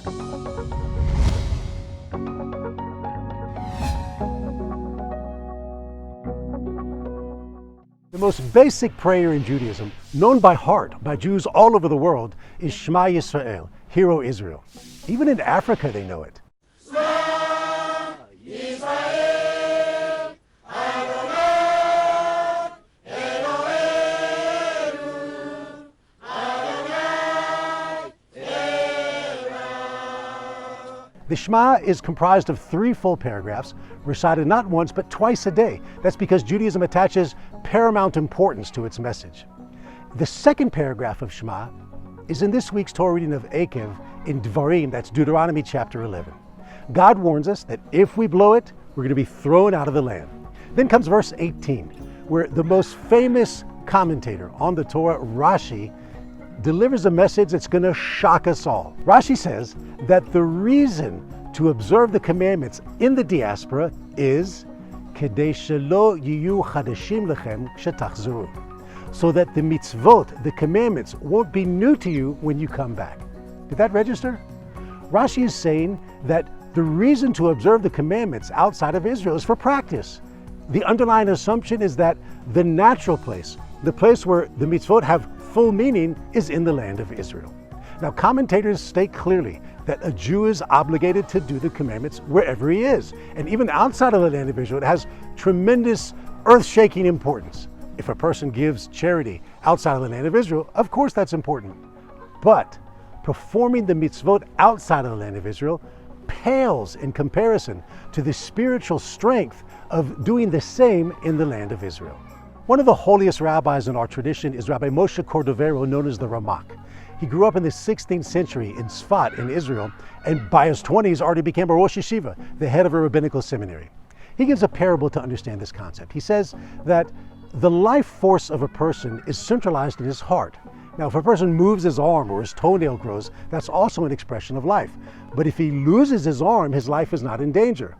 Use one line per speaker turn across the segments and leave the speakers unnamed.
The most basic prayer in Judaism, known by heart by Jews all over the world, is Shema Yisrael, Hear O Israel. Even in Africa they know it. The Shema is comprised of 3 full paragraphs, recited not once but twice a day. That's because Judaism attaches paramount importance to its message. The second paragraph of Shema is in this week's Torah reading of Ekev in Dvarim, that's Deuteronomy chapter 11. God warns us that if we blow it, we're going to be thrown out of the land. Then comes verse 18, where the most famous commentator on the Torah, Rashi, delivers a message that's going to shock us all. Rashi says that the reason to observe the commandments in the diaspora is kedei shelo yiyu chadashim lechem kshetachzeru, so that the mitzvot, the commandments, won't be new to you when you come back. Did that register? Rashi is saying that the reason to observe the commandments outside of Israel is for practice. The underlying assumption is that the natural place, the place where the mitzvot have full meaning, is in the land of Israel. Now, commentators state clearly that a Jew is obligated to do the commandments wherever he is. And even outside of the land of Israel, it has tremendous earth-shaking importance. If a person gives charity outside of the land of Israel, of course that's important. But performing the mitzvot outside of the land of Israel pales in comparison to the spiritual strength of doing the same in the land of Israel. One of the holiest rabbis in our tradition is Rabbi Moshe Cordovero, known as the Ramak. He grew up in the 16th century in Sfat in Israel, and by his 20s already became a Rosh Yeshiva, the head of a rabbinical seminary. He gives a parable to understand this concept. He says that the life force of a person is centralized in his heart. Now, if a person moves his arm or his toenail grows, that's also an expression of life. But if he loses his arm, his life is not in danger.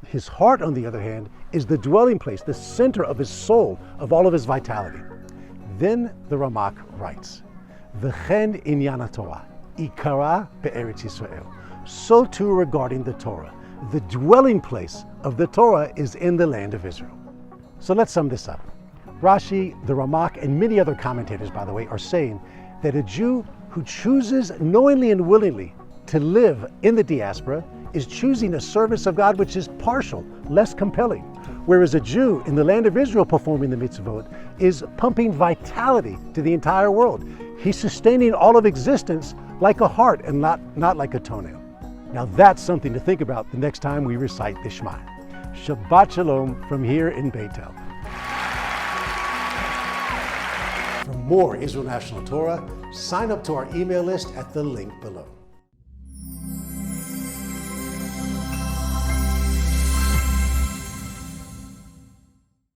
His heart, on the other hand, is the dwelling place, the center of his soul, of all of his vitality. Then the Ramak writes, V'chen inyan Torah, ikara be'eretz Yisrael. So too regarding the Torah. The dwelling place of the Torah is in the land of Israel. So let's sum this up. Rashi, the Ramak, and many other commentators, by the way, are saying that a Jew who chooses knowingly and willingly to live in the diaspora is choosing a service of God which is partial, less compelling. Whereas a Jew in the land of Israel performing the mitzvot is pumping vitality to the entire world. He's sustaining all of existence like a heart and not like a toenail. Now that's something to think about the next time we recite the Shema. Shabbat Shalom from here in Beitel. For more Israel National Torah, sign up to our email list at the link below.